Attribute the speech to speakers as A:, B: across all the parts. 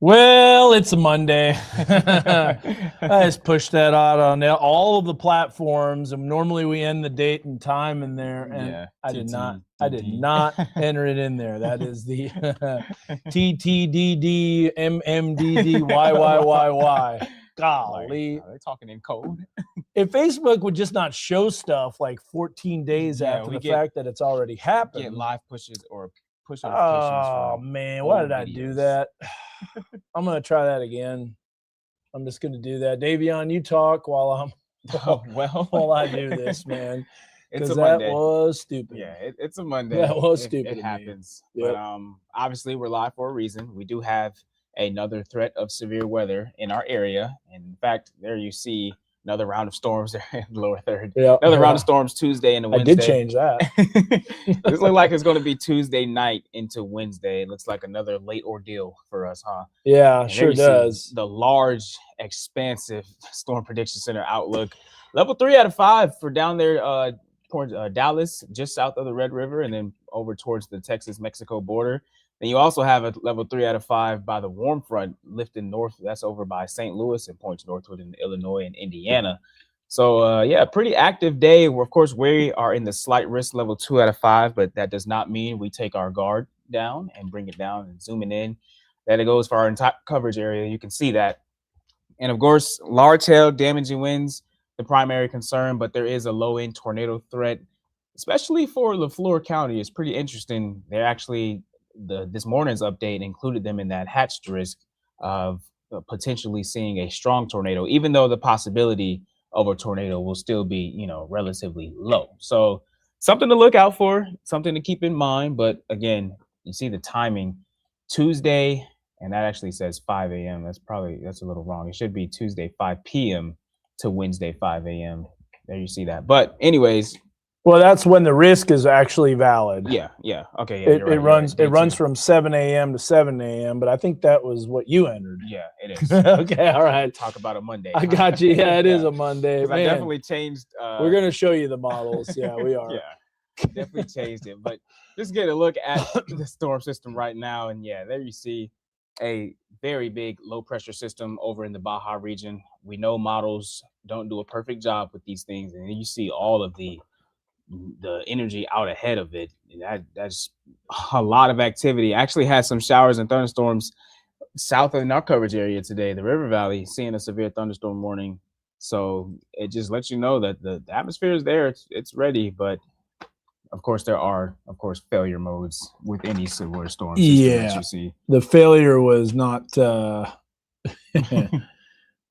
A: Well, it's a Monday. I just pushed that out on all of the platforms, and normally we end the date and time in there, and
B: Yeah,
A: I did not.
B: TT,
A: I did
B: DD.
A: not enter it in there. That is the TTDDMMDDYYYY.
B: Like,
A: Golly,
B: are they talking in code?
A: if Facebook would just not show stuff like 14 days
B: Yeah,
A: after
B: we
A: the
B: get
A: fact that it's already happened.
B: live pushes or push notifications
A: Oh
B: from
A: man, why
B: old
A: did I do
B: videos.
A: that? I'm gonna try that again. I'm just gonna do that. Davion, you talk while I'm
B: Oh, well,
A: while I do this, man,
B: it's
A: because
B: a
A: that
B: Monday.
A: was stupid.
B: Yeah, it's a Monday.
A: That was
B: It
A: stupid of me.
B: happens. But
A: Yep.
B: obviously we're live for a reason. We do have another threat of severe weather in our area. And in fact, there you see another round of storms there in the lower third.
A: Yep.
B: Another round of storms Tuesday and a
A: I did
B: Wednesday.
A: change that.
B: This looks like it's going to be Tuesday night into Wednesday. It looks like another late ordeal for us, huh?
A: Yeah,
B: And there
A: sure
B: you see
A: does.
B: the large, expansive Storm Prediction Center outlook. Level 3 out of 5 for down there towards Dallas, just south of the Red River, and then over towards the Texas-Mexico border. Then you also have a level 3 out of 5 by the warm front lifting north. That's over by St. Louis and points northward in Illinois and Indiana. So, yeah, pretty active day. Of course, we are in the slight risk level 2 out of 5, but that does not mean we take our guard down and bring it down and zooming in. That it goes for our entire coverage area. You can see that. And of course, large hail, damaging winds, the primary concern, but there is a low-end tornado threat, especially for LaFleur County. It's pretty interesting. They're actually, this morning's update included them in that hatched risk of potentially seeing a strong tornado, even though the possibility of a tornado will still be, relatively low. So something to look out for, something to keep in mind. But again, you see the timing. Tuesday, and that actually says 5 a.m. That's a little wrong. It should be Tuesday 5 p.m. to Wednesday 5 a.m. There you see that. But anyways,
A: Well, that's when the risk is actually valid.
B: yeah, okay, yeah.
A: It runs from 7 a.m. to 7 a.m. But I think that was what you entered.
B: Yeah, it is.
A: Okay, all right.
B: Talk about a Monday.
A: I got you. Yeah, it is a Monday.
B: I definitely changed.
A: We're gonna show you the models. Yeah, we are.
B: Yeah, definitely changed it. But just get a look at the storm system right now, and yeah, there you see a very big low pressure system over in the Baja region. We know models don't do a perfect job with these things, and you see all of the energy out ahead of it. That's a lot of activity. Actually had some showers and thunderstorms south of our coverage area today, the River Valley, seeing a severe thunderstorm warning. So it just lets you know that the atmosphere is there. It's ready, but of course there are failure modes with any severe storm system that you see.
A: The failure was not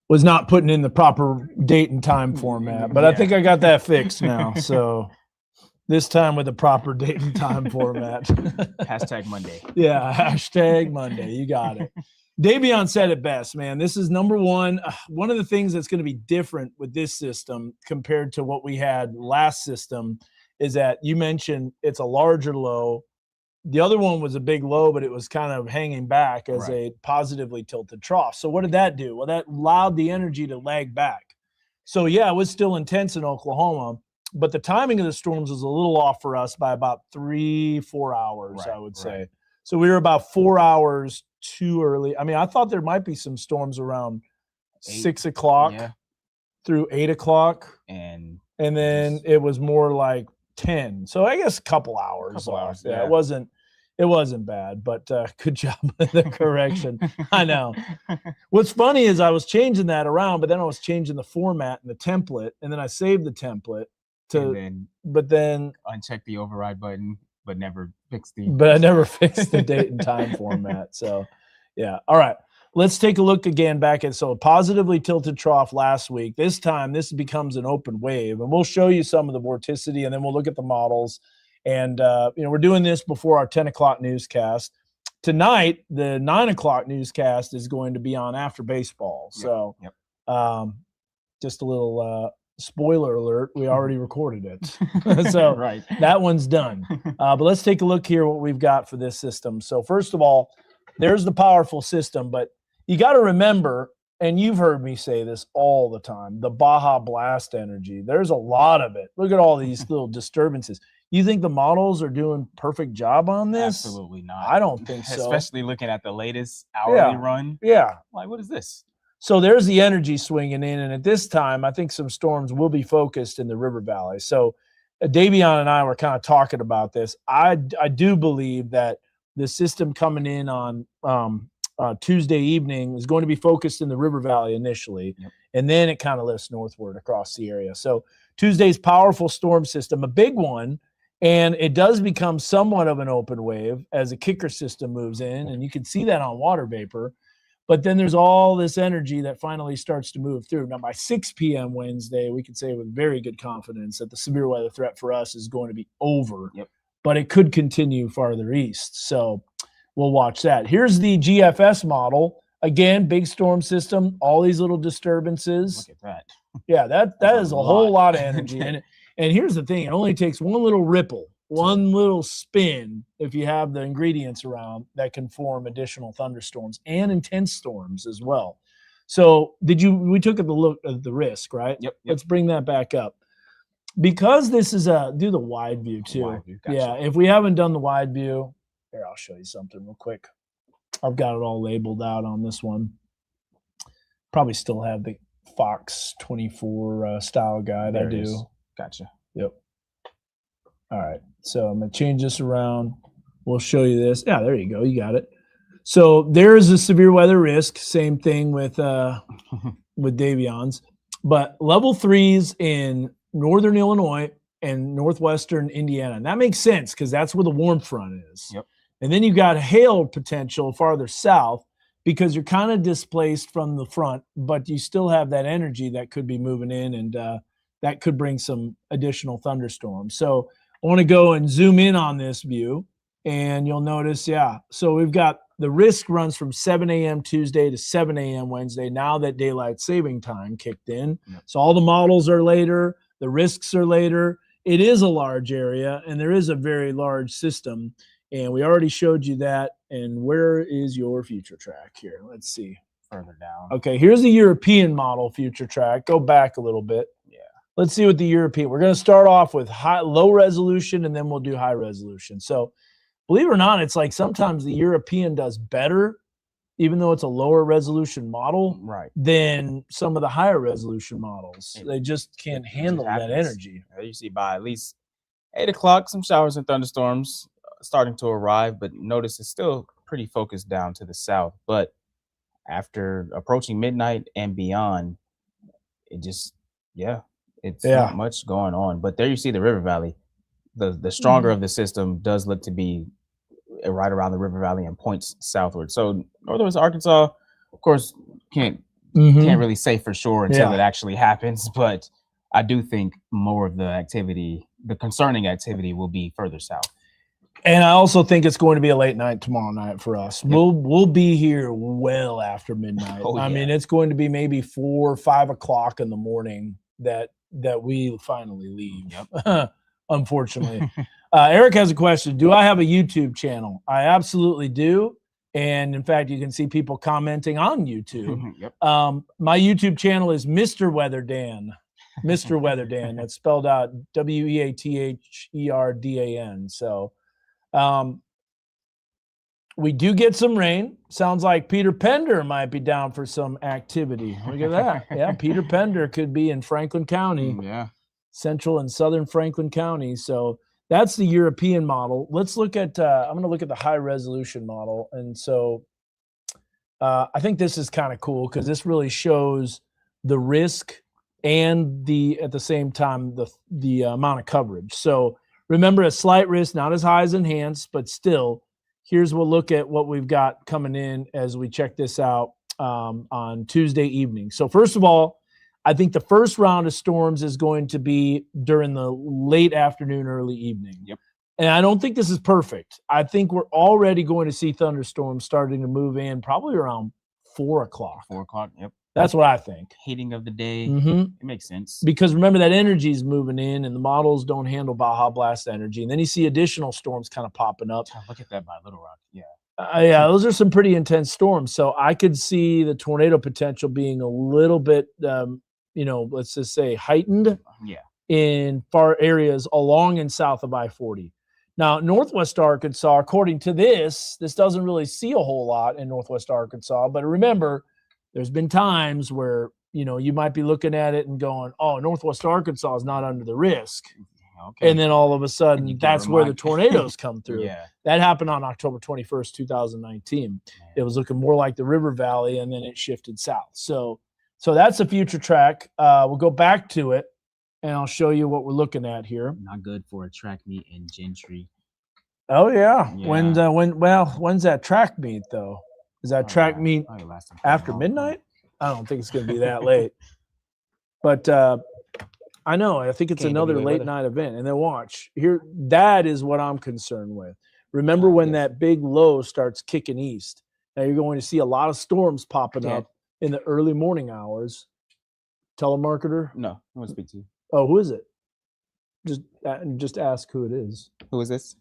A: was not putting in the proper date and time format, but I think I got that fixed now. So this time with the proper date and time format.
B: Hashtag Monday.
A: Yeah, hashtag Monday. You got it. Davion said it best, man. This is number one. One of the things that's going to be different with this system compared to what we had last system is that you mentioned it's a larger low. The other one was a big low, but it was kind of hanging back as a positively tilted trough. So what did that do? Well, that allowed the energy to lag back. So yeah, it was still intense in Oklahoma, but the timing of the storms was a little off for us by about 3-4 hours, I would say. So we were about 4 hours too early. I mean, I thought there might be some storms around 6 o'clock through 8 o'clock. And then it was more like 10. So I guess a couple hours. Yeah, it wasn't bad, but good job with the correction. I know. What's funny is I was changing that around, but then I was changing the format and the template, and then I saved the template but then
B: uncheck the override button, but I never fixed
A: the date and time format. So yeah. All right. Let's take a look again back at a positively tilted trough last week. This time, this becomes an open wave, and we'll show you some of the vorticity, and then we'll look at the models. And we're doing this before our 10 o'clock newscast. Tonight, the 9 o'clock newscast is going to be on after baseball. So, just a little spoiler alert: we already recorded it, so that one's done. But let's take a look here what we've got for this system. So, first of all, there's the powerful system, but you got to remember, and you've heard me say this all the time, the Baja blast energy. There's a lot of it. Look at all these little disturbances. You think the models are doing perfect job on this?
B: Absolutely not.
A: I don't think so.
B: Especially looking at the latest hourly run.
A: Yeah.
B: Like, what is this?
A: So there's the energy swinging in, and at this time, I think some storms will be focused in the river valley. So Davion and I were kind of talking about this. I do believe that the system coming in on Tuesday evening is going to be focused in the river valley initially, and then it kind of lifts northward across the area. So Tuesday's powerful storm system, a big one, and it does become somewhat of an open wave as a kicker system moves in, and you can see that on water vapor. But then there's all this energy that finally starts to move through. Now, by 6 p.m. Wednesday, we can say with very good confidence that the severe weather threat for us is going to be over, but it could continue farther east. So we'll watch that. Here's the GFS model. Again, big storm system, all these little disturbances.
B: Look at that.
A: Yeah, that is a whole lot of energy. And here's the thing. It only takes one little ripple, one little spin, if you have the ingredients around, that can form additional thunderstorms and intense storms as well. So we took a look at the risk, right?
B: Yep.
A: Let's bring that back up. Because this is do the wide view too.
B: Wide view, gotcha.
A: Yeah, if we haven't done the wide view, here, I'll show you something real quick. I've got it all labeled out on this one. Probably still have the Fox 24 style guide. I do.
B: Gotcha.
A: Yep. All right. So I'm going to change this around. We'll show you this. Yeah, there you go. You got it. So there is a severe weather risk. Same thing with Davion's. But level 3s in northern Illinois and northwestern Indiana. And that makes sense because that's where the warm front is.
B: Yep.
A: And then you've got hail potential farther south because you're kind of displaced from the front, but you still have that energy that could be moving in, and that could bring some additional thunderstorms. So I want to go and zoom in on this view, and you'll notice, so we've got the risk runs from 7 a.m. Tuesday to 7 a.m. Wednesday, now that daylight saving time kicked in. Yep. So all the models are later, the risks are later. It is a large area, and there is a very large system. And we already showed you that. And where is your future track here? Let's see.
B: Further down.
A: Okay, here's the European model future track. Go back a little bit.
B: Yeah.
A: Let's see what the European. We're going to start off with low resolution, and then we'll do high resolution. So believe it or not, it's like sometimes the European does better, even though it's a lower resolution model, than some of the higher resolution models. They just can't handle that energy.
B: You see by at least 8 o'clock, some showers and thunderstorms starting to arrive, but notice it's still pretty focused down to the south. But after approaching midnight and beyond, it just it's not much going on. But there you see the river valley. The stronger of the system does look to be right around the river valley and points southward. So northwest Arkansas, of course, can't really say for sure until it actually happens. But I do think more of the activity, the concerning activity, will be further south.
A: And I also think it's going to be a late night tomorrow night for us. Yep. We'll be here well after midnight. I mean, it's going to be maybe 4 or 5 o'clock in the morning that we finally leave. Yep. Unfortunately. Eric has a question. Do I have a YouTube channel? I absolutely do. And in fact, you can see people commenting on YouTube.
B: Yep.
A: My YouTube channel is Mr. Weather Dan. Mr. Weather Dan. That's spelled out WeatherDan. So we do get some rain. Sounds like Peter Pender might be down for some activity. Look at that. Yeah, Peter Pender could be in Franklin County.
B: Yeah.
A: Central and southern Franklin County. So that's the European model. Let's look at, I'm going to look at the high resolution model. And so I think this is kind of cool because this really shows the risk and at the same time, the amount of coverage. So remember, a slight risk, not as high as enhanced, but still, we'll look at what we've got coming in as we check this out on Tuesday evening. So first of all, I think the first round of storms is going to be during the late afternoon, early evening.
B: Yep.
A: And I don't think this is perfect. I think we're already going to see thunderstorms starting to move in probably around 4 o'clock.
B: 4 o'clock, yep.
A: That's what I think.
B: Heating of the day. It makes sense.
A: Because remember, that energy is moving in, and the models don't handle Baja Blast energy. And then you see additional storms kind of popping up.
B: Look at that by Little Rock. Yeah.
A: Yeah, those are some pretty intense storms. So I could see the tornado potential being a little bit, let's just say heightened.
B: Yeah.
A: in far areas along and south of I-40. Now, Northwest Arkansas, according to this doesn't really see a whole lot in Northwest Arkansas. But remember, there's been times where, you might be looking at it and going, oh, Northwest Arkansas is not under the risk.
B: Okay.
A: And then all of a sudden, that's where the tornadoes come through.
B: Yeah.
A: That happened on October 21st, 2019. Man. It was looking more like the River Valley, and then it shifted south. So that's a future track. We'll go back to it, and I'll show you what we're looking at here.
B: Not good for a track meet in Gentry.
A: Oh, yeah. When's that track meet, though? Is that track meet after midnight? I don't think it's going to be that late. But I know. I think it's another late night event. And then watch. Here, that is what I'm concerned with. Remember when that big low starts kicking east. Now you're going to see a lot of storms popping up in the early morning hours. Telemarketer?
B: No, I want to speak to you.
A: Oh, who is it? Just ask who it is.
B: Who is this?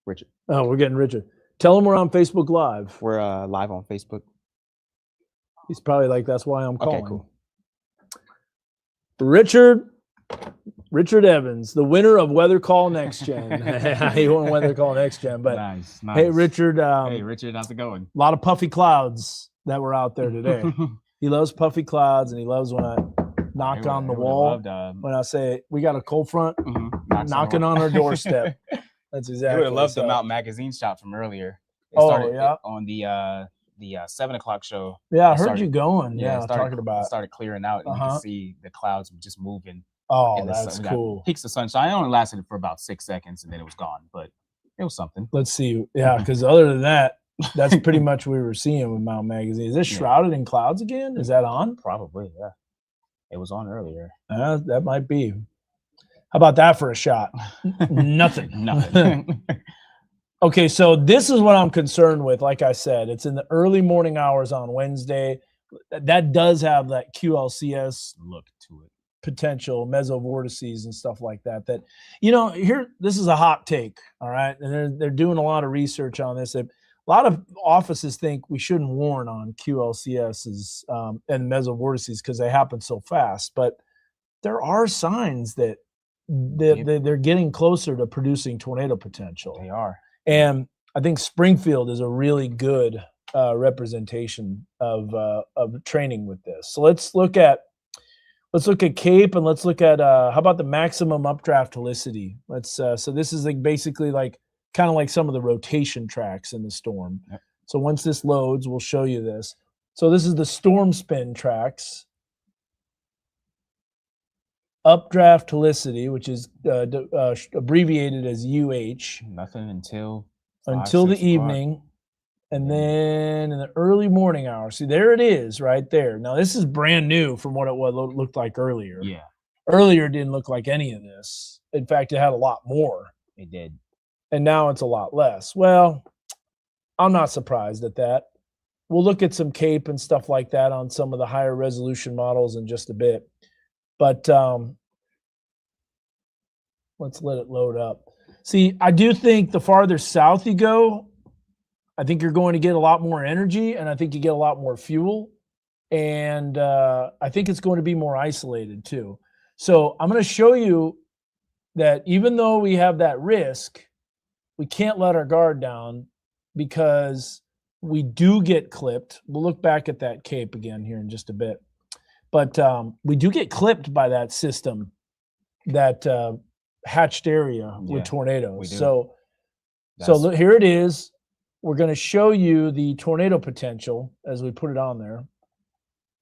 B: Richard.
A: Oh, we're getting Richard. Tell him we're on Facebook Live.
B: We're live on Facebook.
A: He's probably like, that's why I'm calling.
B: Okay, cool. Richard Evans, the winner of Weather Call Next Gen. He won Weather Call Next Gen. But nice.
A: Hey, Richard.
B: Hey, Richard, how's it going?
A: A lot of puffy clouds that were out there today. He loves puffy clouds, and he loves when I knock on the wall. When I say we got a cold front knocking on our doorstep. That's exactly.
B: I would have loved the Mount Magazine shot from earlier. It started on the 7 o'clock show.
A: Yeah, I heard you going. Yeah,
B: started clearing out, and you could see the clouds just moving.
A: Oh, that's cool.
B: Peaks of sunshine. It only lasted for about 6 seconds, and then it was gone. But it was something.
A: Let's see. Yeah, because other than that, that's pretty much what we were seeing with Mount Magazine. Is this shrouded in clouds again? Is that on?
B: Probably, yeah. It was on earlier.
A: That might be. How about that for a shot? Nothing. Okay, so this is what I'm concerned with. Like I said, it's in the early morning hours on Wednesday. That does have that QLCS
B: look to it.
A: Potential mesovortices and stuff like that. That, here, this is a hot take, all right? And they're doing a lot of research on this. A lot of offices think we shouldn't warn on QLCSs and mesovortices because they happen so fast. But there are signs that they're getting closer to producing tornado potential.
B: They are. And
A: I think Springfield is a really good representation of training with this. So let's look at CAPE, and let's look at how about the maximum updraft helicity. So this is basically kind of like some of the rotation tracks in the storm. Yep. So once this loads, we'll show you this. So this is the storm spin tracks. Updraft helicity, which is abbreviated as UH.
B: Nothing until
A: the evening. And then in the early morning hours. See, there it is right there. Now, this is brand new from what it looked like earlier.
B: Yeah.
A: Earlier, it didn't look like any of this. In fact, it had a lot more.
B: It did.
A: And now it's a lot less. Well, I'm not surprised at that. We'll look at some CAPE and stuff like that on some of the higher resolution models in just a bit. But let's let it load up. See, I do think the farther south you go, I think you're going to get a lot more energy, and I think you get a lot more fuel. And I think it's going to be more isolated too. So I'm going to show you that even though we have that risk, we can't let our guard down because we do get clipped. We'll look back at that CAPE again here in just a bit. But we do get clipped by that system, that hatched area with tornadoes. So look, here it is. We're going to show you the tornado potential as we put it on there.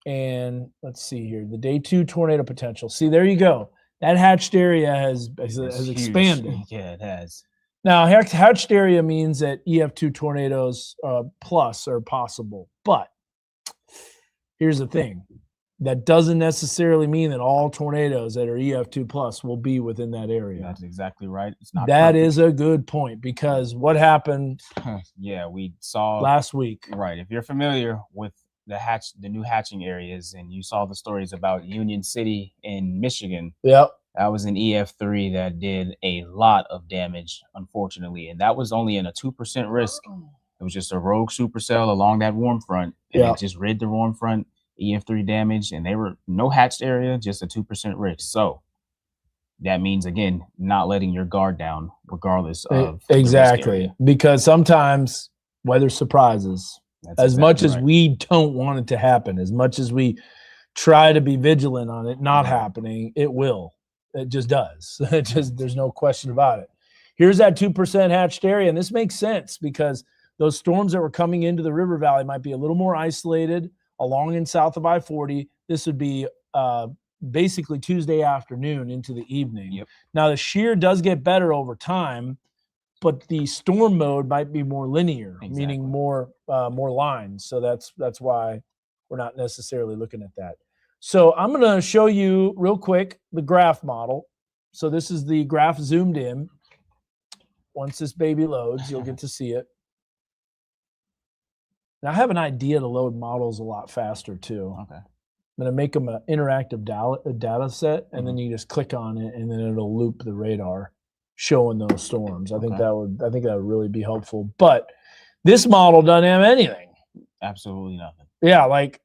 A: And let's see here, the day 2 tornado potential. See, there you go. That hatched area has expanded.
B: Yeah, it has.
A: Now, hatched area means that EF2 tornadoes plus are possible. But here's the thing. That doesn't necessarily mean that all tornadoes that are EF2 plus will be within that area.
B: That's exactly right. It's not.
A: That is a good point, because what happened?
B: Yeah, we saw
A: last week.
B: Right. If you're familiar with the new hatching areas, and you saw the stories about Union City in Michigan.
A: Yep.
B: That was an EF3 that did a lot of damage, unfortunately, and that was only in a 2% risk. It was just a rogue supercell along that warm front, and it just rid the warm front. EF3 damage, and they were no hatched area, just a 2% risk. So that means, again, not letting your guard down regardless of the risk
A: exactly,
B: area.
A: because sometimes weather surprises.
B: That's
A: As much
B: exactly
A: as
B: right.
A: we don't want it to happen, as much as we try to be vigilant on it not
B: Right.
A: happening, it will. It just does. It just, there's no question about it. Here's that 2% hatched area, and this makes sense because those storms that were coming into the river valley might be a little more isolated along and south of I-40. This would be basically Tuesday afternoon into the evening.
B: Yep.
A: Now the shear does get better over time, but the storm mode might be more linear, meaning more lines. So that's why we're not necessarily looking at that. So I'm going to show you real quick the graph model. So this is the graph zoomed in. Once this baby loads, you'll get to see it. Now I have an idea to load models a lot faster too.
B: Okay.
A: I'm going to make them an interactive data set, and then you just click on it, and then it'll loop the radar showing those storms. I think that would really be helpful. But this model doesn't have anything.
B: Absolutely nothing.
A: Yeah, like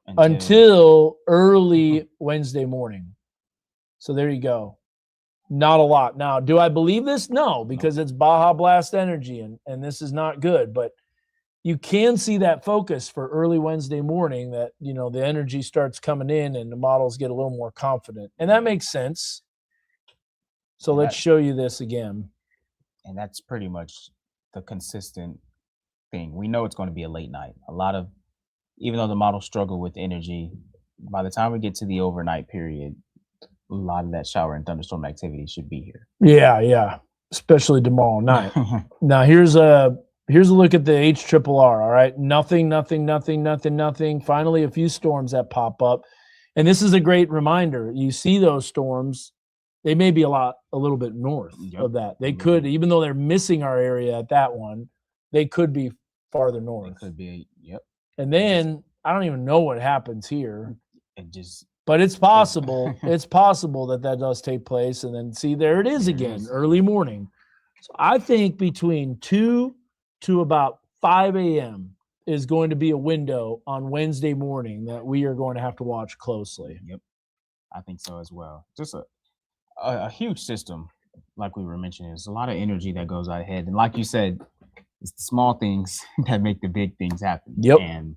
A: until early Wednesday morning. So there you go. Not a lot. Now, do I believe this? No, because it's Baja Blast energy, and this is not good. But you can see that focus for early Wednesday morning that, you know, the energy starts coming in and the models get a little more confident. And that makes sense. So let's show you this again.
B: And that's pretty much the consistent thing. We know it's going to be a late night. A lot of, even though the models struggle with energy, by the time we get to the overnight period, a lot of that shower and thunderstorm activity should be here.
A: Yeah. Especially tomorrow night. Now here's a look at the HRRR. All right. Nothing. Finally, a few storms that pop up. And this is a great reminder. You see those storms, they may be a little bit north of that. They could, even though they're missing our area at that one, they could be farther north.
B: They could be,
A: And then I don't even know what happens here.
B: But
A: it's possible. It's possible that does take place. And then see, there it is again, early morning. So I think between 2 to about 5 a.m. is going to be a window on Wednesday morning that we are going to have to watch closely.
B: Yep, I think so as well. Just a huge system, like we were mentioning. There's a lot of energy that goes out ahead. And like you said, it's the small things that make the big things happen.
A: Yep.
B: And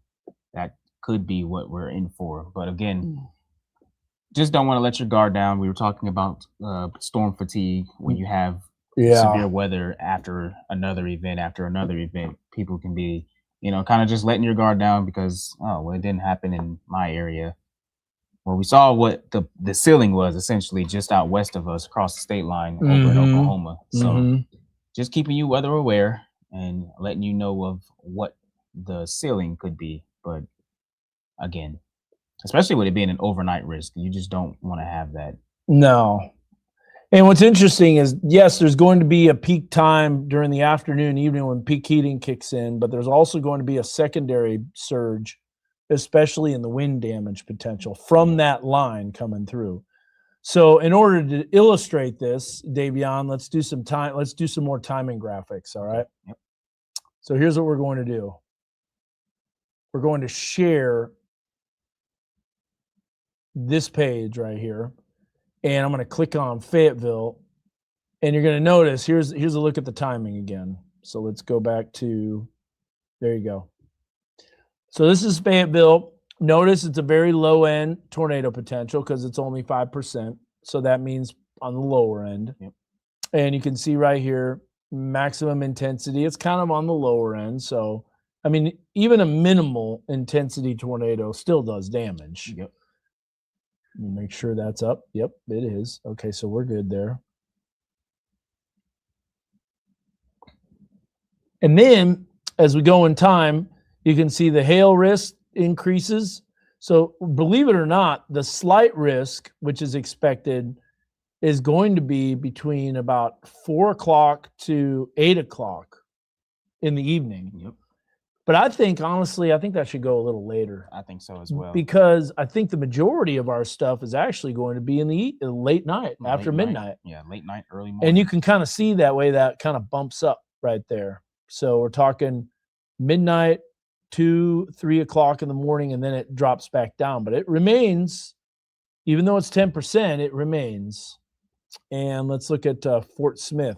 B: that could be what we're in for. But again, just don't want to let your guard down. We were talking about storm fatigue when you have severe weather after another event. People can be, kind of just letting your guard down because, it didn't happen in my area. Well, we saw what the ceiling was essentially just out west of us across the state line over in Oklahoma. So just keeping you weather aware and letting you know of what the ceiling could be. But again, especially with it being an overnight risk, you just don't want to have that.
A: No. And what's interesting is, yes, there's going to be a peak time during the afternoon, evening when peak heating kicks in, but there's also going to be a secondary surge, especially in the wind damage potential from that line coming through. So in order to illustrate this, Davion, let's do some more timing graphics, all right?
B: Yep.
A: So here's what we're going to do. We're going to share this page right here, and I'm going to click on Fayetteville, and you're going to notice here's a look at the timing again. So let's go back to, there you go. So this is Fayetteville. Notice it's a very low end tornado potential because it's only 5%. So that means on the lower end.
B: Yep.
A: And you can see right here, maximum intensity. It's kind of on the lower end. So, I mean, even a minimal intensity tornado still does damage.
B: Yep.
A: Make sure that's up. Yep, it is. Okay, so we're good there. And then as we go in time, you can see the hail risk increases. So believe it or not, the slight risk, which is expected, is going to be between about 4 o'clock to 8 o'clock in the evening.
B: Yep.
A: But I think, honestly, that should go a little later.
B: I think so as well.
A: Because I think the majority of our stuff is actually going to be in the late night, after midnight.
B: Yeah, late night, early morning.
A: And you can kind of see that way that kind of bumps up right there. So we're talking midnight 2, 3 o'clock in the morning, and then it drops back down. But it remains, even though it's 10%, it remains. And let's look at Fort Smith.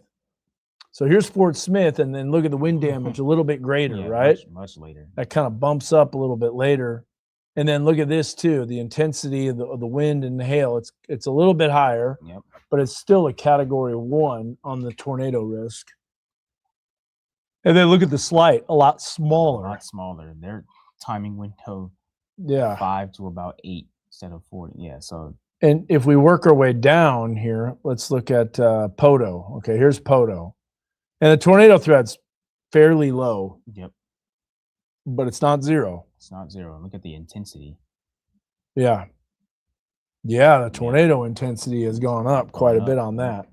A: So here's Fort Smith, and then look at the wind damage, a little bit greater,
B: Yeah,
A: right?
B: much later.
A: That kind of bumps up a little bit later. And then look at this too, the intensity of the wind and the hail. It's a little bit higher,
B: Yep.
A: but it's still a category 1 on the tornado risk. And then look at the slight, a lot smaller.
B: A lot smaller. Their timing window,
A: Yeah.
B: 5 to about 8 instead of 40. Yeah. So.
A: And if we work our way down here, let's look at Poto. Okay, here's Poto. And the tornado threat's fairly low.
B: Yep.
A: But it's not 0.
B: It's not 0. Look at the intensity.
A: Yeah. Yeah, the tornado intensity has gone up quite a bit on that.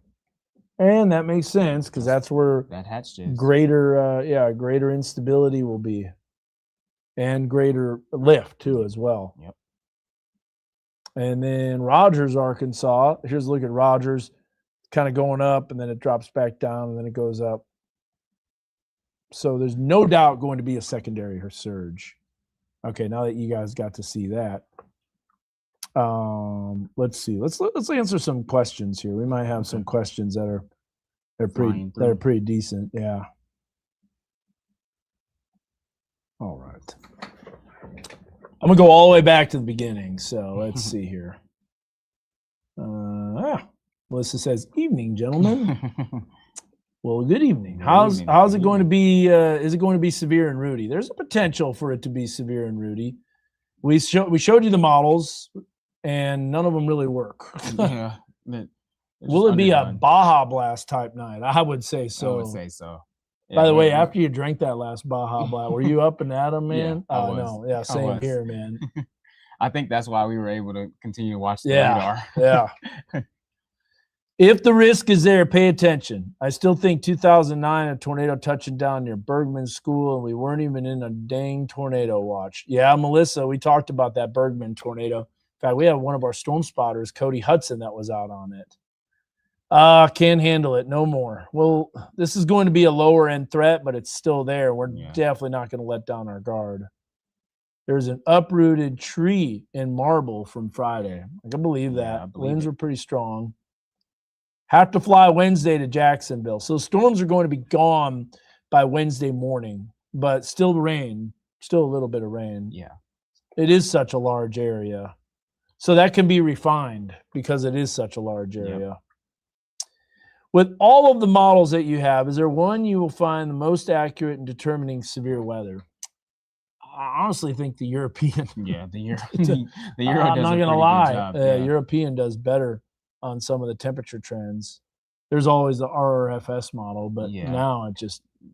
A: And that makes sense because that's where
B: that hatch is.
A: Greater instability will be. And greater lift too as well.
B: Yep.
A: And then Rogers, Arkansas. Here's a look at Rogers. Kind of going up, and then it drops back down, and then it goes up. So there's no doubt going to be a secondary surge. Okay, now that you guys got to see that, let's see. Let's answer some questions here. We might have some questions that are pretty decent. Yeah. All right. I'm gonna go all the way back to the beginning. So let's see here. Melissa says, "Evening, gentlemen." Well, good evening. How's it going to be? Is it going to be severe and Rudy? There's a potential for it to be severe and Rudy. We showed you the models, and none of them really work.
B: Yeah.
A: Will it be a Baja Blast type night? I would say so.
B: I would say so. Yeah,
A: by the way, after you drank that last Baja Blast, were you up and at 'em, man?
B: Yeah, I
A: Oh,
B: was.
A: no. Yeah, same here, man.
B: I think that's why we were able to continue to watch the radar.
A: Yeah. If the risk is there, pay attention. I still think 2009, a tornado touching down near Bergman School, and we weren't even in a dang tornado watch. Yeah, Melissa, we talked about that Bergman tornado. In fact, we had one of our storm spotters, Cody Hudson, that was out on it. Can't handle it. No more. Well, this is going to be a lower end threat, but it's still there. We're definitely not going to let down our guard. There's an uprooted tree in Marble from Friday. I can believe that. Winds were pretty strong. Have to fly Wednesday to Jacksonville. So storms are going to be gone by Wednesday morning, but still rain, still a little bit of rain.
B: Yeah.
A: It is such a large area. So that can be refined because it is such a large area.
B: Yep.
A: With all of the models that you have, is there one you will find the most accurate in determining severe weather? I honestly think the European.
B: Yeah, the Euro does
A: I'm not going to lie.
B: Job,
A: European does better on some of the temperature trends. There's always the RRFS model, but now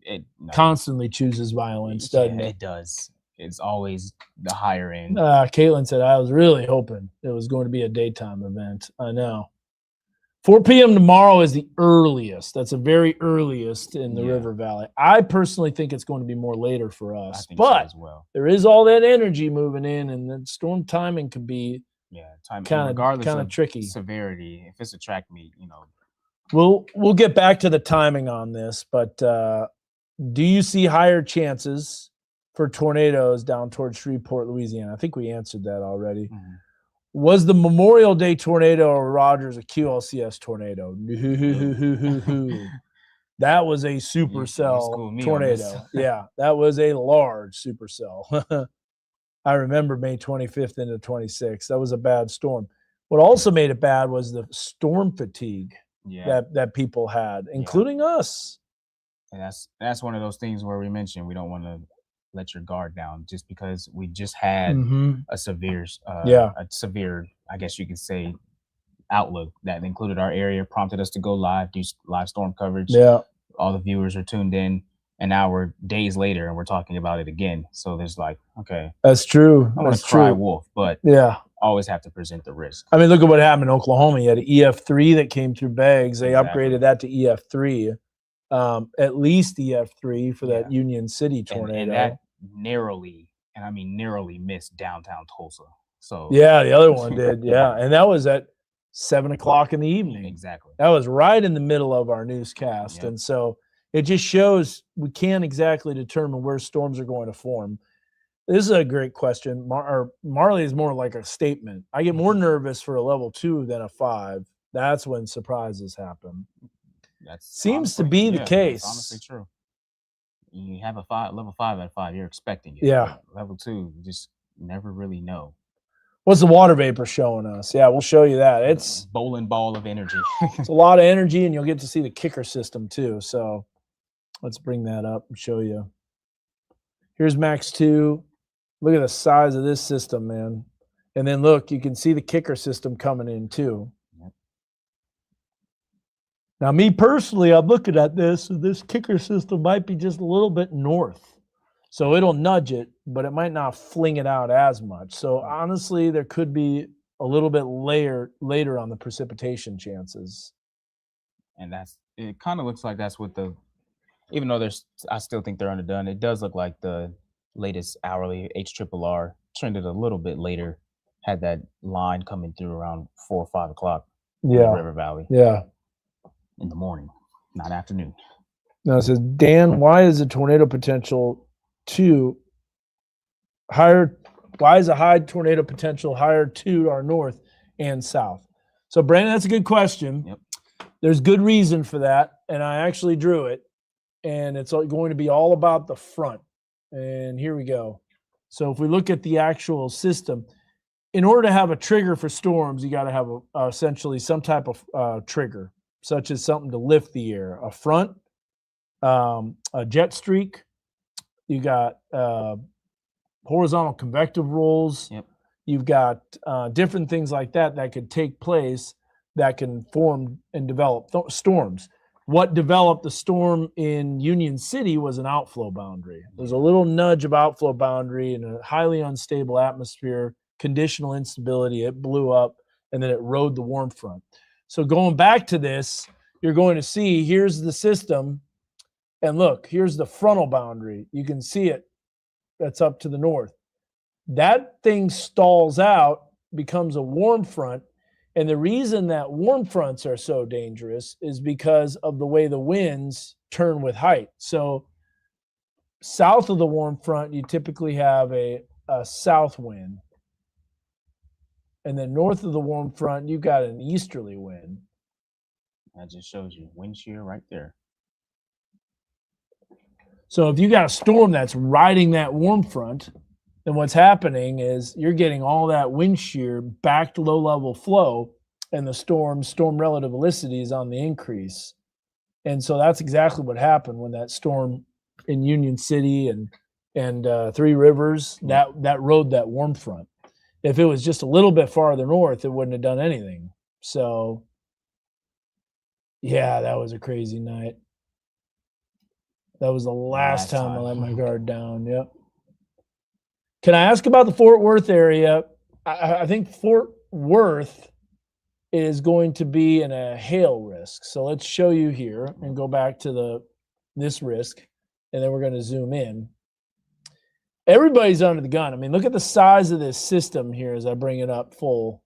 A: it constantly chooses violence, doesn't it?
B: It does. It's always the higher end.
A: Caitlin said, I was really hoping it was going to be a daytime event. I know. 4 p.m. tomorrow is the earliest. That's the very earliest in the River Valley. I personally think it's going to be more later for us. But
B: so as well.
A: There is all that energy moving in, and the storm timing can be kind of tricky.
B: Severity. If it's a track meet,
A: We'll get back to the timing on this, but do you see higher chances for tornadoes down towards Shreveport, Louisiana? I think we answered that already.
B: Mm-hmm.
A: Was the Memorial Day tornado or Rogers a QLCS tornado? That was a supercell tornado. Yeah, that was a large supercell. I remember May 25th into 26th. That was a bad storm. What also made it bad was the storm fatigue that people had, including us.
B: And that's one of those things where we mentioned we don't want to let your guard down just because we just had a severe, I guess you could say, outlook that included our area, prompted us to go live, do live storm coverage.
A: Yeah.
B: All the viewers are tuned in, and now we're days later and we're talking about it again. So there's okay.
A: That's true.
B: I want to cry wolf, but always have to present the risk.
A: I mean, look at what happened in Oklahoma. You had an EF3 that came through Beggs. They upgraded that to EF3. At least EF3 for that Union City tornado.
B: And that narrowly missed downtown Tulsa. So
A: the other one did. And that was at 7 o'clock in the evening.
B: Exactly.
A: That was right in the middle of our newscast. Yep. And so it just shows we can't exactly determine where storms are going to form. This is a great question. Marley is more like a statement. I get more nervous for a level 2 than a 5. That's when surprises happen.
B: That
A: seems to be the case.
B: That's honestly true. You have a level 5 at 5, you're expecting it.
A: Yeah.
B: Level 2, you just never really know.
A: What's the water vapor showing us? Yeah, we'll show you that. It's
B: bowling ball of energy.
A: It's a lot of energy, and you'll get to see the kicker system too. So let's bring that up and show you. Here's Max 2. Look at the size of this system, man. And then look, you can see the kicker system coming in too.
B: Yep.
A: Now, me personally, I'm looking at this, and this kicker system might be just a little bit north. So it'll nudge it, but it might not fling it out as much. So honestly, there could be a little bit later on the precipitation chances.
B: And it kind of looks like that's what even though I still think they're underdone, it does look like the latest hourly HRRR trended a little bit later, had that line coming through around 4 or 5 o'clock in the River Valley.
A: Yeah.
B: In the morning, not afternoon.
A: Now it says, Dan, why is the tornado potential higher? Why is a high tornado potential higher to our north and south? So, Brandon, that's a good question.
B: Yep.
A: There's good reason for that, and I actually drew it, and it's going to be all about the front. And here we go. So if we look at the actual system, in order to have a trigger for storms, you got to have essentially some type of trigger, such as something to lift the air, a front, a jet streak. You got horizontal convective rolls.
B: Yep.
A: You've got different things like that could take place that can form and develop storms. What developed the storm in Union City was an outflow boundary. There's a little nudge of outflow boundary in a highly unstable atmosphere, conditional instability. It blew up, and then it rode the warm front. So going back to this, you're going to see here's the system, and look, here's the frontal boundary. You can see it. That's up to the north. That thing stalls out, becomes a warm front. And the reason that warm fronts are so dangerous is because of the way the winds turn with height. So south of the warm front, you typically have a south wind. And then north of the warm front, you've got an easterly wind.
B: That just shows you wind shear right there.
A: So if you got a storm that's riding that warm front, then what's happening is you're getting all that wind shear back to low-level flow, and the storm relative velocity is on the increase. And so that's exactly what happened when that storm in Union City and Three Rivers, that rode that warm front. If it was just a little bit farther north, it wouldn't have done anything. So, yeah, that was a crazy night. That was the last time I let my guard down. Yep. Can I ask about the Fort Worth area? I think Fort Worth is going to be in a hail risk. So let's show you here and go back to this risk, and then we're going to zoom in. Everybody's under the gun. I mean, look at the size of this system here as I bring it up full.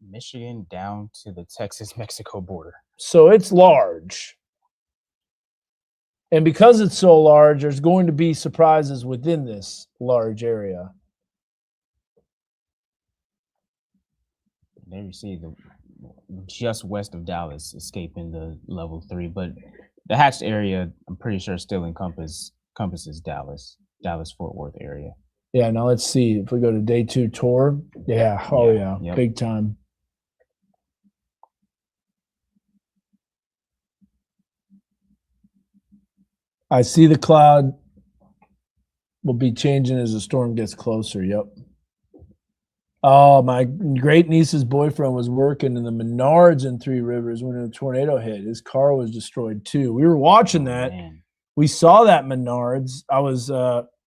B: Michigan down to the Texas-Mexico border.
A: So it's large. And because it's so large, there's going to be surprises within this large area.
B: There you see just west of Dallas escaping the level 3, but the hatched area, I'm pretty sure, still encompasses Dallas-Fort Worth area.
A: Yeah, now let's see if we go to day 2 tour. Yeah, oh yeah,
B: yep.
A: Big time. I see the cloud will be changing as the storm gets closer. Yep. Oh, my great niece's boyfriend was working in the Menards in Three Rivers when a tornado hit. His car was destroyed too. We were watching that.
B: Man.
A: We saw that Menards. I was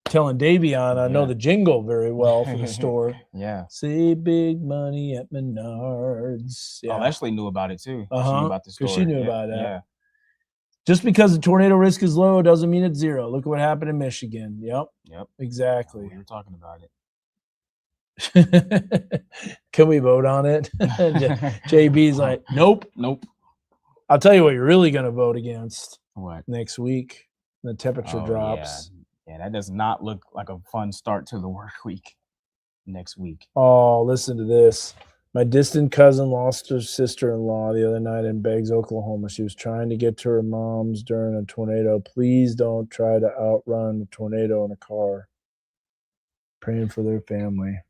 A: telling Davion I know the jingle very well for the store.
B: Yeah.
A: See big money at Menards. Yeah.
B: Oh, Ashley knew about it too.
A: Uh-huh.
B: She knew about the store.
A: She knew about that.
B: Yeah.
A: Just because the tornado risk is low doesn't mean it's zero. Look at what happened in Michigan. Yep. Exactly.
B: We were talking about it.
A: Can we vote on it? JB's like, nope. I'll tell you what you're really going to vote against.
B: What?
A: Next week. The temperature drops.
B: Yeah. Yeah, that does not look like a fun start to the work week next week.
A: Oh, listen to this. My distant cousin lost her sister-in-law the other night in Beggs, Oklahoma. She was trying to get to her mom's during a tornado. Please don't try to outrun a tornado in a car. Praying for their family.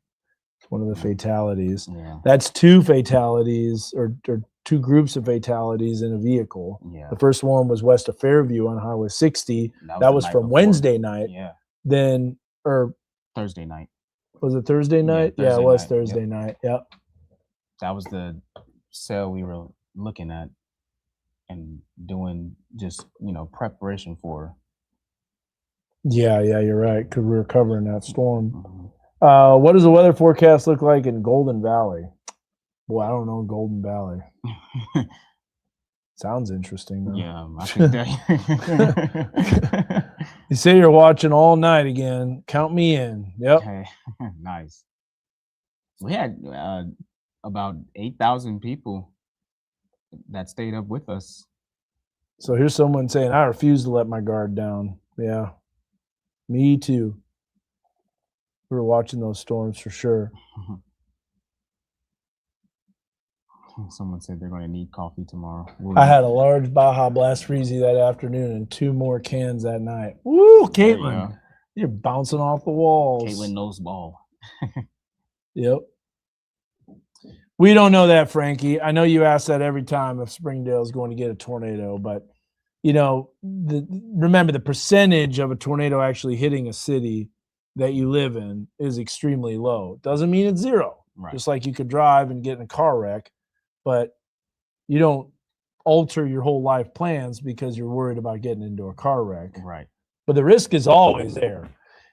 A: It's one of the fatalities.
B: Yeah.
A: That's 2 fatalities or 2 groups of fatalities in a vehicle.
B: Yeah.
A: The first one was west of Fairview on Highway 60. That
B: the
A: was
B: night
A: from
B: before.
A: Wednesday night.
B: Yeah.
A: Then, or
B: Thursday night.
A: was it Thursday night? Yeah,
B: Thursday
A: it was
B: night.
A: Thursday
B: Yep.
A: night. Yep.
B: That was the cell we were looking at and doing just, preparation for.
A: Yeah, you're right, because we were covering that storm.
B: Mhm.
A: What does the weather forecast look like in Golden Valley? Boy, I don't know Golden Valley. Sounds interesting, though.
B: Yeah, I think that.
A: You say you're watching all night again. Count me in. Yep.
B: Okay. Nice. We had about 8,000 people that stayed up with us.
A: So here's someone saying, I refuse to let my guard down. Yeah. Me too. We were watching those storms for sure.
B: Someone said they're going to need coffee tomorrow.
A: I had a large Baja Blast Freezy that afternoon and 2 more cans that night. Woo, Caitlin. You're bouncing off the walls.
B: Caitlin knows ball.
A: Yep. We don't know that, Frankie. I know you ask that every time if Springdale is going to get a tornado, but remember the percentage of a tornado actually hitting a city that you live in is extremely low. Doesn't mean it's zero.
B: Right.
A: Just like you could drive and get in a car wreck, but you don't alter your whole life plans because you're worried about getting into a car wreck.
B: Right.
A: But the risk is always there.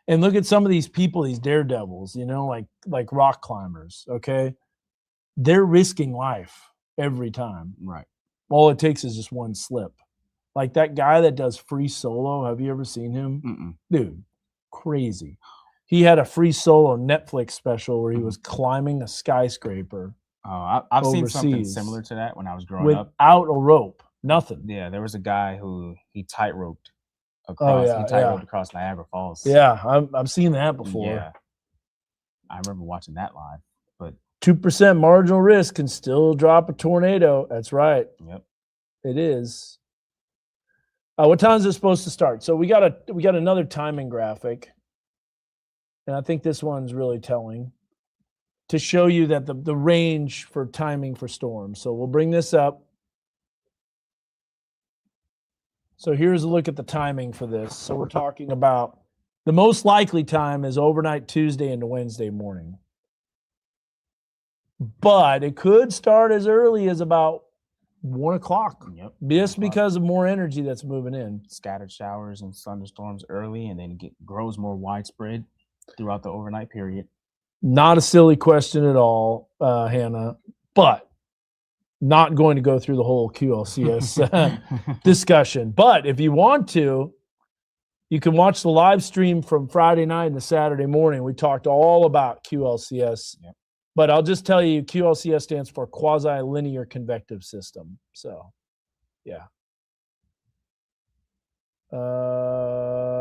A: And look at some of these people, these daredevils, like rock climbers, okay? They're risking life every time.
B: Right.
A: All it takes is just one slip. Like that guy that does free solo. Have you ever seen him?
B: Mm-mm.
A: Dude, crazy. He had a free solo Netflix special where he was climbing a skyscraper.
B: Oh, I've seen something similar to that when I was growing up.
A: Without a rope, nothing.
B: Yeah, there was a guy who he tight-roped across. He tight-roped across Niagara Falls.
A: Yeah, I've seen that before.
B: Yeah, I remember watching that live. But
A: 2% marginal risk can still drop a tornado. That's right.
B: Yep,
A: it is. What time is it supposed to start? So we got another timing graphic, and I think this one's really telling to show you that the range for timing for storms. So we'll bring this up. So here's a look at the timing for this. So we're talking about the most likely time is overnight Tuesday into Wednesday morning. But it could start as early as about 1 o'clock.
B: Yep.
A: Just because of more energy that's moving in.
B: Scattered showers and thunderstorms early, and then grows more widespread throughout the overnight period.
A: Not a silly question at all, Hannah, but not going to go through the whole QLCS discussion. But if you want to, you can watch the live stream from Friday night and Saturday morning. We talked all about QLCS.
B: Yep.
A: But I'll just tell you, QLCS stands for quasi-linear convective system. So, yeah.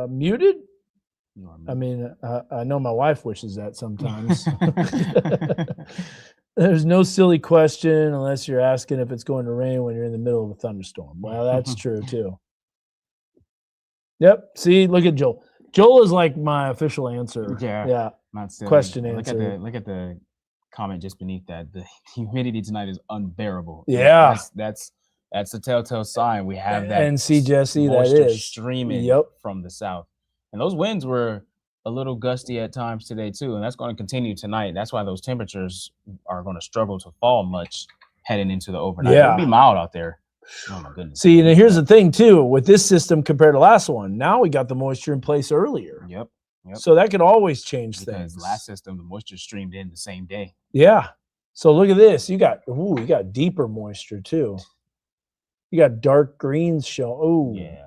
A: Muted? I mean, I know my wife wishes that sometimes. There's no silly question unless you're asking if it's going to rain when you're in the middle of a thunderstorm. Well, that's true, too. Yep. See, look at Joel. Joel is like my official answer.
B: Yeah. Not silly.
A: Question answer.
B: Look at the comment just beneath that. The humidity tonight is unbearable.
A: Yeah.
B: That's a telltale sign. We have that.
A: And see, Jesse, that is
B: streaming from the south. And those winds were a little gusty at times today, too. And that's going to continue tonight. That's why those temperatures are going to struggle to fall much heading into the overnight.
A: Yeah.
B: It'll be mild out there. Oh, my goodness.
A: See, and here's the thing, too. With this system compared to last one, now we got the moisture in place earlier.
B: Yep.
A: So that could always change
B: because
A: things.
B: Last system, the moisture streamed in the same day.
A: Yeah. So look at this. You got deeper moisture, too. You got dark greens show. Oh,
B: yeah.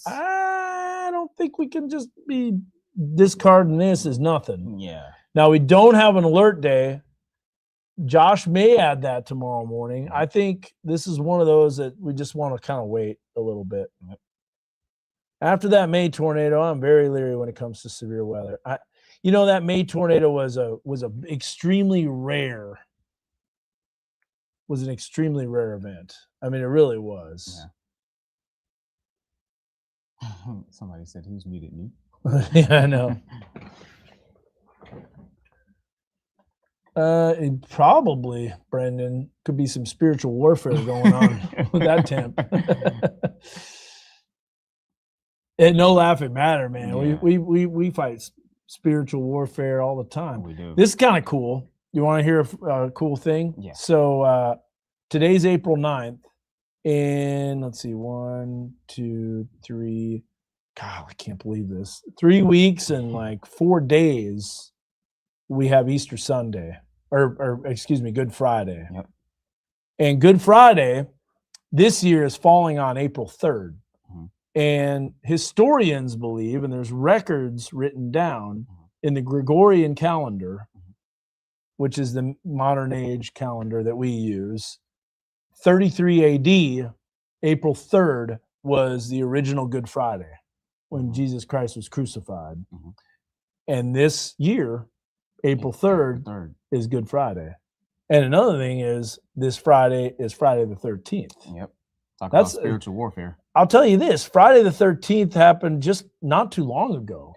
A: I don't think we can just be discarding this as nothing.
B: Yeah.
A: Now, we don't have an alert day. Josh may add that tomorrow morning. I think this is one of those that we just want to kind of wait a little bit.
B: Yep.
A: After that May tornado, I'm very leery when it comes to severe weather. That May tornado was an extremely rare event. I mean, it really was.
B: Yeah. Somebody said, "Who's muted me?"
A: Yeah, I know. It probably, Brendan, could be some spiritual warfare going on with that temp. And no laughing matter, man.
B: Yeah.
A: We fight spiritual warfare all the time.
B: We do.
A: This is kind of cool. You want to hear a cool thing?
B: Yeah.
A: So today's April 9th, and let's see, 1, 2, 3. God, I can't believe this. 3 weeks and like 4 days, we have Easter Sunday, or excuse me, Good Friday.
B: Yep.
A: And Good Friday this year is falling on April 3rd. And historians believe, and there's records written down in the Gregorian calendar, which is the modern age calendar that we use, 33 AD, April 3rd was the original Good Friday when Jesus Christ was crucified. And this year, April 3rd is Good Friday. And another thing is this Friday is Friday the 13th.
B: Yep. Talk about spiritual warfare.
A: I'll tell you this, Friday the 13th happened just not too long ago.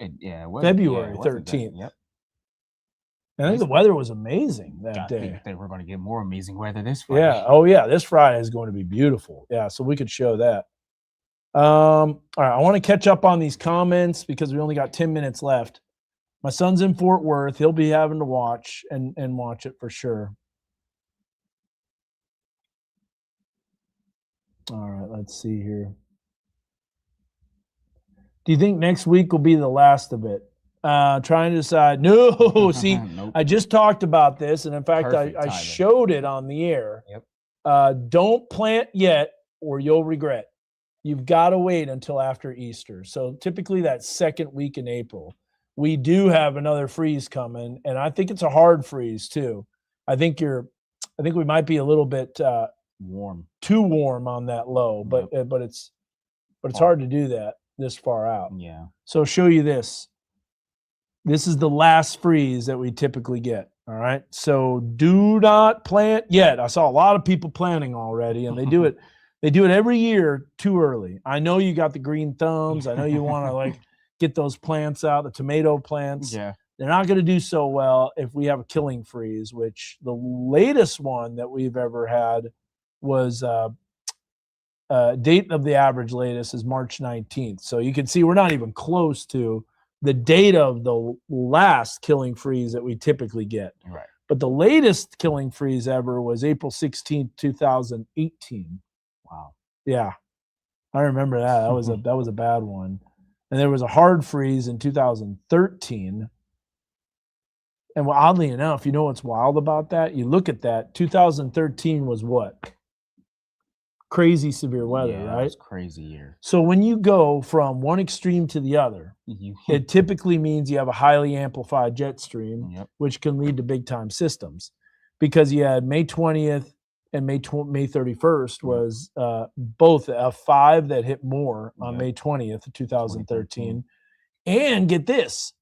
A: February 13th.
B: Yep.
A: I think the weather was amazing that day.
B: I think they were going to get more amazing weather this Friday.
A: Yeah. Oh, yeah. This Friday is going to be beautiful. Yeah. So we could show that. All right. I want to catch up on these comments because we only got 10 minutes left. My son's in Fort Worth. He'll be having to watch and watch it for sure. All right. Let's see here. Do you think next week will be the last of it? Trying to decide. No, see,
B: Nope.
A: I just talked about this, and in fact, I showed it on the air.
B: Yep.
A: Don't plant yet, or you'll regret. You've got to wait until after Easter. So typically that second week in April. We do have another freeze coming, and I think it's a hard freeze too. I think we might be a little bit too warm on that low, but it's hard to do that this far out.
B: Yeah.
A: So I'll show you this. This is the last freeze that we typically get. All right. So do not plant yet. I saw a lot of people planting already, and they do it. They do it every year too early. I know you got the green thumbs. I know you want to get those plants out, the tomato plants.
B: Yeah.
A: They're not going to do so well if we have a killing freeze, which the latest one that we've ever had was date of the average latest is March 19th. So you can see we're not even close to the date of the last killing freeze that we typically get.
B: Right.
A: But the latest killing freeze ever was April 16th, 2018.
B: Wow.
A: Yeah. I remember that. That was a bad one. And there was a hard freeze in 2013. And oddly enough, you know what's wild about that? You look at that, 2013 was what? Crazy severe weather, right?
B: It was crazy year.
A: So when you go from one extreme to the other, it typically means you have a highly amplified jet stream, which can lead to big time systems. Because you had May 20th and May 31st was both F5 that hit more on May 20th of 2013. And get this,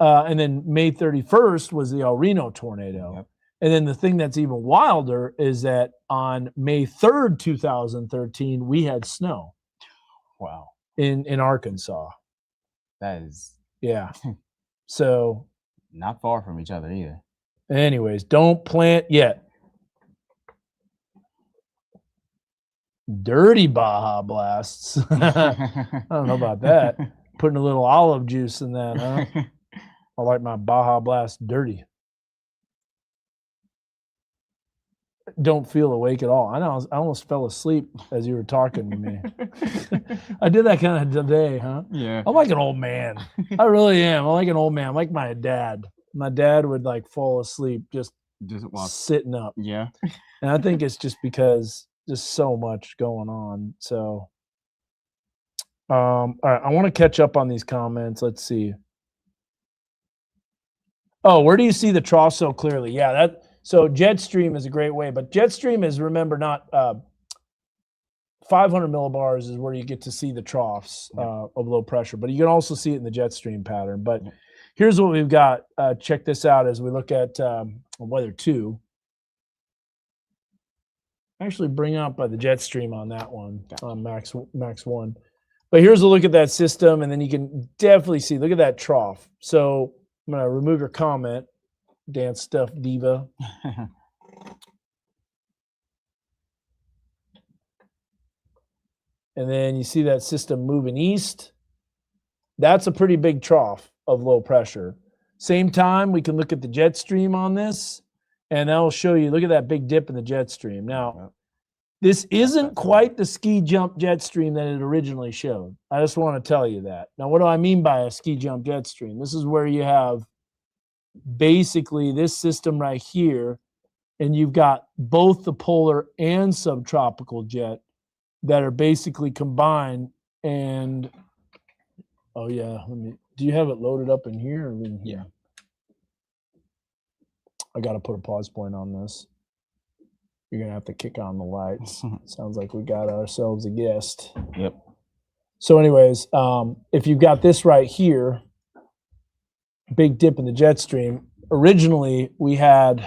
A: and then May 31st was the El Reno tornado.
B: Yep.
A: And then the thing that's even wilder is that on May 3rd, 2013, we had snow.
B: Wow.
A: In Arkansas.
B: That is.
A: Yeah. So.
B: Not far from each other either.
A: Anyways, don't plant yet. Dirty Baja Blasts. I don't know about that. Putting a little olive juice in that, huh? I like my Baja Blast dirty. Don't feel awake at all. I know. I almost fell asleep as you were talking to me. I did that kind of today, huh?
B: Yeah.
A: I'm like an old man. I really am. I'm like an old man. I'm like my dad. My dad would fall asleep just sitting up.
B: Yeah.
A: And I think it's just because just so much going on. So, all right. I want to catch up on these comments. Let's see. Oh, where do you see the trough so clearly? Yeah, so Jetstream is a great way, but Jetstream is, remember, not 500 millibars is where you get to see the troughs of low pressure, but you can also see it in the jet stream pattern. But here's what we've got. Check this out as we look at weather 2. Actually bring up the jet stream on that one, max 1. But here's a look at that system, and then you can definitely see, look at that trough. So I'm going to remove your comment, Dance Stuff Diva. And then you see that system moving east. That's a pretty big trough of low pressure. Same time, we can look at the jet stream on this, and that'll show you, look at that big dip in the jet stream. Now, this isn't quite the ski jump jet stream that it originally showed. I just want to tell you that. Now, what do I mean by a ski jump jet stream? This is where you have basically this system right here, and you've got both the polar and subtropical jet that are basically combined. And oh yeah, do you have it loaded up in here or in here? I got to put a pause point on this. You're gonna have to kick on the lights. Sounds like we got ourselves a guest.
B: Yep.
A: So anyways, if you've got this right here, big dip in the jet stream, originally we had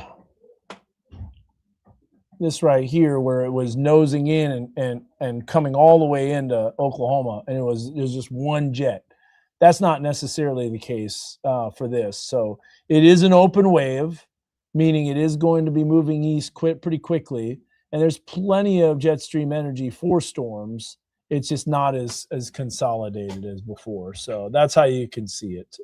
A: this right here where it was nosing in and coming all the way into Oklahoma, and it was just one jet. That's not necessarily the case for this. So it is an open wave, meaning it is going to be moving east pretty quickly, and there's plenty of jet stream energy for storms. It's just not as consolidated as before. So that's how you can see it.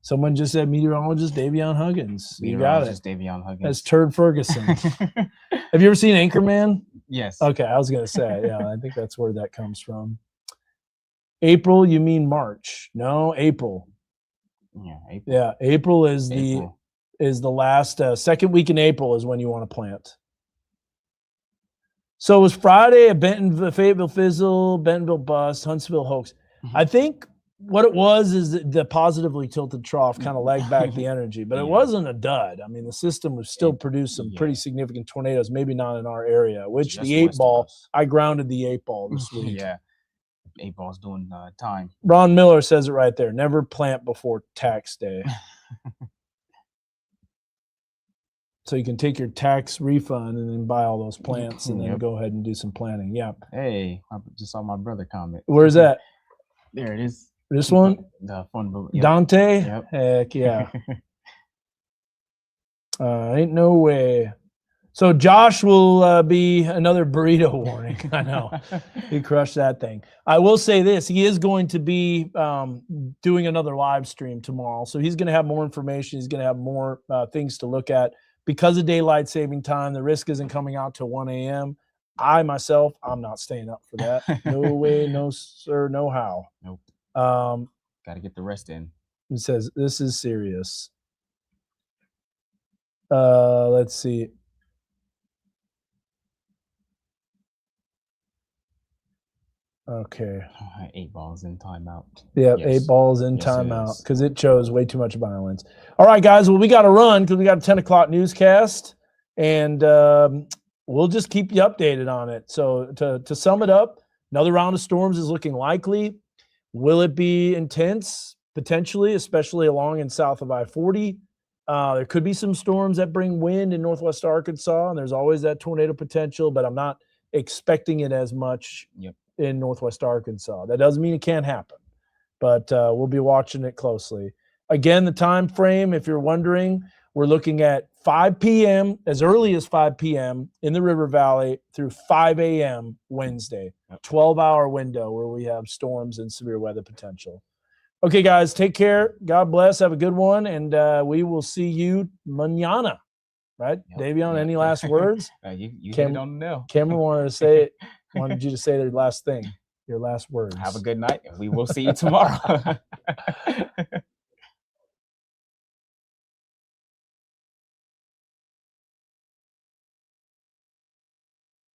A: Someone just said meteorologist Davion Huggins. You got it.
B: Davion Huggins.
A: That's Turd Ferguson. Have you ever seen Anchorman?
B: Yes.
A: Okay, I was going to say, yeah, I think that's where that comes from. April, you mean March? No, April.
B: Yeah, April.
A: Yeah, April is the last second week in April is when you want to plant. So it was Friday at Fayetteville Fizzle, Bentonville Bust, Huntsville Hoax. I think what it was is the positively tilted trough kind of lagged back the energy, but it wasn't a dud. I mean, the system was still produced some pretty significant tornadoes, maybe not in our area, which just the 8 ball, I grounded the 8 ball this week.
B: Yeah, 8 ball's doing time.
A: Ron Miller says it right there. Never plant before tax day. So you can take your tax refund and then buy all those plants and then go ahead and do some planting. Yeah.
B: Hey, I just saw my brother comment.
A: Where's that?
B: There it is.
A: This one?
B: The fun.
A: Yep. Dante? Yep. Heck yeah. Ain't no way. So Josh will be another burrito warning. I know. He crushed that thing. I will say this. He is going to be doing another live stream tomorrow. So he's going to have more information. He's going to have more things to look at. Because of daylight saving time, the risk isn't coming out till 1 a.m. I, myself, I'm not staying up for that. No way, no sir, no how.
B: Nope. Got to get the rest in.
A: It says, this is serious. Let's see. Okay.
B: 8 balls in timeout.
A: Yeah, yes. 8 balls in timeout because it chose way too much violence. All right, guys. Well, we got to run because we got a 10 o'clock newscast, and we'll just keep you updated on it. So to sum it up, another round of storms is looking likely. Will it be intense? Potentially, especially along and south of I-40. There could be some storms that bring wind in northwest Arkansas, and there's always that tornado potential, but I'm not expecting it as much in northwest Arkansas. That doesn't mean it can't happen, but we'll be watching it closely. Again, the time frame, if you're wondering, we're looking at 5 p.m., as early as 5 p.m. in the River Valley through 5 a.m. Wednesday, 12-hour window where we have storms and severe weather potential. Okay, guys, take care. God bless. Have a good one, and we will see you mañana. Right, Davion? Any last words?
B: You hit it on the nail.
A: Cameron wanted you to say their last thing, your last words.
B: Have a good night, and we will see you tomorrow.